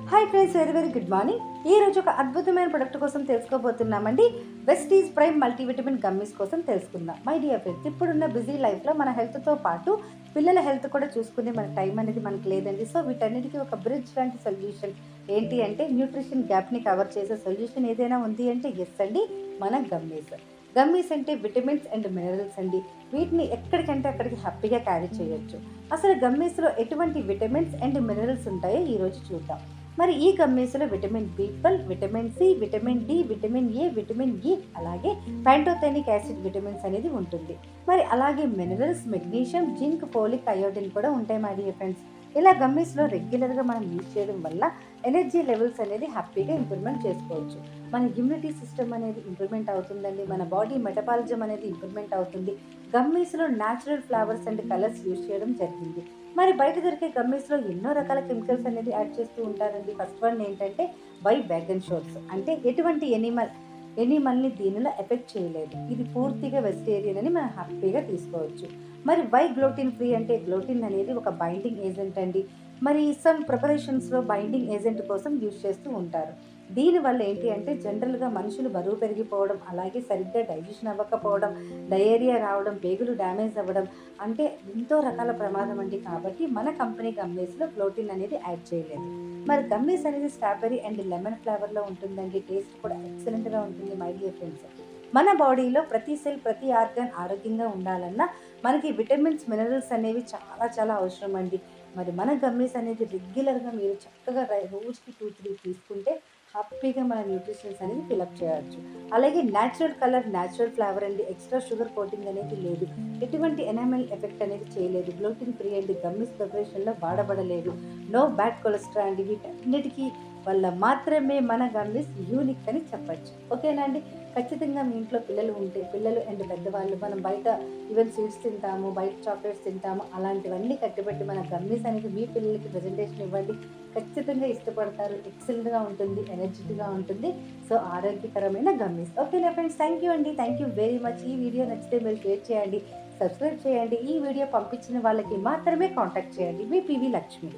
Hi friends, very very good morning. ఈ రోజు ఒక అద్భుతమైన ప్రొడక్ట్ కోసం తెలుసుకోబోతున్నామండి. వెస్టీజ్ ప్రైమ్ మల్టీవిటమిన్ గమ్మీస్ కోసం తెలుసుకుందాం. మై డియర్ ఫ్రెండ్స్, ఇప్పుడున్న బిజీ లైఫ్లో మన హెల్త్తో పాటు పిల్లల హెల్త్ కూడా చూసుకునే మన టైం అనేది మనకు లేదండి. సో వీటన్నిటికీ ఒక బ్రిడ్జ్ లాంటి సొల్యూషన్ ఏంటి అంటే న్యూట్రిషన్ గ్యాప్ని కవర్ చేసే సొల్యూషన్ ఏదైనా ఉంది అంటే ఎస్ అండి, మన గమ్మీస్. గమ్మీస్ అంటే విటమిన్స్ అండ్ మినరల్స్ అండి. వీటిని ఎక్కడికంటే అక్కడికి హ్యాపీగా క్యారీ చేయొచ్చు. అసలు గమ్మీస్లో ఎటువంటి విటమిన్స్ అండ్ మినరల్స్ ఉంటాయో ఈరోజు చూద్దాం. మరి ఈ గమ్మీస్లో విటమిన్ బి12, vitamin C, vitamin D, vitamin A, vitamin E, అలాగే ప్యాంటోథెనిక్ యాసిడ్ విటమిన్స్ అనేది ఉంటుంది. మరి అలాగే minerals, magnesium, zinc, folic, iodine కూడా ఉంటాయి మై డియర్ ఫ్రెండ్స్. ఇలా గమ్మీస్లో రెగ్యులర్గా మనం యూజ్ చేయడం వల్ల ఎనర్జీ లెవెల్స్ అనేది హ్యాపీగా ఇంప్రూవ్మెంట్ చేసుకోవచ్చు. మన ఇమ్యూనిటీ సిస్టమ్ అనేది ఇంప్రూవ్మెంట్ అవుతుందండి. మన బాడీ మెటబాలిజం అనేది ఇంప్రూవ్మెంట్ అవుతుంది. గమ్మీస్లో natural flavours and colours use చేయడం జరిగింది. మరి బయట దొరికే గమ్మీస్లో ఎన్నో రకాల కెమికల్స్ అనేది యాడ్ చేస్తూ ఉంటారండి. ఫస్ట్ వన్ ఏంటంటే బై వ్యాగన్ షోర్స్, అంటే ఎటువంటి ఎనిమల్ని దీనిలో ఎఫెక్ట్ చేయలేదు. ఇది పూర్తిగా వెజిటేరియన్ అని మనం హ్యాపీగా తీసుకోవచ్చు. మరి వై గ్లూటిన్ ఫ్రీ అంటే గ్లూటిన్ అనేది ఒక బైండింగ్ ఏజెంట్ అండి. మరి సమ్ ప్రిపరేషన్స్లో బైండింగ్ ఏజెంట్ కోసం యూజ్ చేస్తూ ఉంటారు. దీనివల్ల ఏంటి అంటే జనరల్గా మనుషులు బరువు పెరిగిపోవడం, అలాగే సరిగ్గా డైజెషన్ అవ్వకపోవడం, డయేరియా రావడం, పేగులు డ్యామేజ్ అవ్వడం అంటే ఎంతో రకాల ప్రమాదం అండి. కాబట్టి మన కంపెనీ గమ్మీస్లో గ్లూటిన్ అనేది యాడ్ చేయలేదు. మరి గమ్మీస్ అనేది స్ట్రాబెర్రీ అండ్ లెమన్ ఫ్లేవర్లో ఉంటుందండి. టేస్ట్ కూడా ఎక్సలెంట్గా ఉంటుంది మై డియర్ ఫ్రెండ్స్. మన బాడీలో ప్రతి సెల్, ప్రతి ఆర్గాన్ ఆరోగ్యంగా ఉండాలన్నా మనకి విటమిన్స్, మినరల్స్ అనేవి చాలా చాలా అవసరం అండి. మరి మన గమ్మీస్ అనేది రెగ్యులర్గా మీరు చక్కగా రోజుకి 2-3 తీసుకుంటే హ్యాపీగా మన న్యూట్రిషన్స్ అనేది ఫిలప్ చేయవచ్చు. అలాగే న్యాచురల్ కలర్, న్యాచురల్ ఫ్లేవర్ అండి. ఎక్స్ట్రా షుగర్ కోటింగ్ అనేది లేదు. ఎటువంటి ఎనామెల్ ఎఫెక్ట్ అనేది చేయలేదు. గ్లూటిన్ ఫ్రీ అండి. గమ్మీస్ ప్రిపరేషన్లో వాడబడలేదు. నో బ్యాడ్ కొలెస్ట్రాల్ అండి. వీటన్నిటికీ వల్ల మాత్రమే మన గమ్మీస్ యూనిక్ అని చెప్పచ్చు. ఓకేనా అండి? ఖచ్చితంగా మీ ఇంట్లో పిల్లలు ఉంటే, పిల్లలు అండ్ పెద్దవాళ్ళు, మనం బయట ఈవెన్ స్వీట్స్ తింటాము, బయట చాక్లెట్స్ తింటాము, అలాంటివన్నీ కట్టిపెట్టి మన గమ్మీస్ అనేది మీ పిల్లలకి ప్రజెంటేషన్ ఇవ్వండి. ఖచ్చితంగా ఇష్టపడతారు. ఎక్సలెంట్గా ఉంటుంది, ఎనర్జెటిక్గా ఉంటుంది. సో ఆరోగ్యకరమైన గమ్మీస్. ఓకేనా ఫ్రెండ్స్, థ్యాంక్ యూ అండి. Thank you very much. ఈ వీడియో నచ్చితే మీరు షేర్ చేయండి, సబ్స్క్రైబ్ చేయండి. ఈ వీడియో పంపించిన వాళ్ళకి మాత్రమే కాంటాక్ట్ చేయండి. మీ పివి లక్ష్మి.